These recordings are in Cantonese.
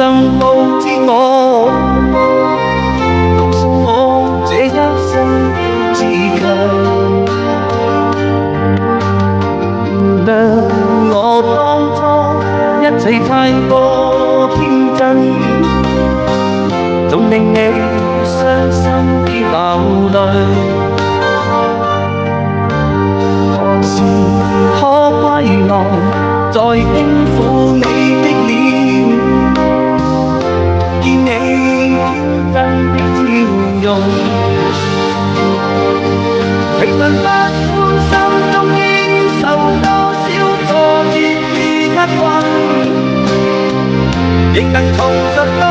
生無知我這一生自強。諒我當初一切太過天真，總令你傷心地流淚。何時可歸來，再輕撫你的臉，見你天真的笑容。評論不歡，心中應受多少挫折與厄運，仍能重拾當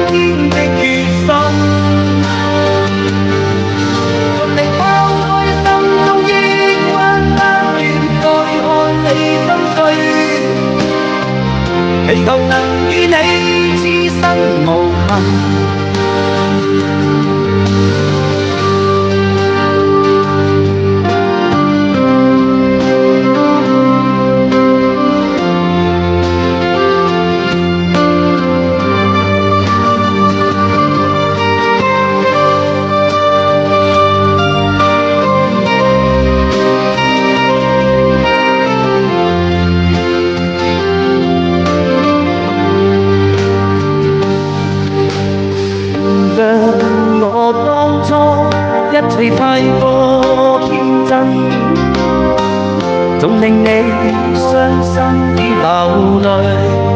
天的決心。盡力拋開心中抑鬱，不願再看你心碎，祈求能與你此生無憾。我當初一切太過天真，總令你傷心地流淚。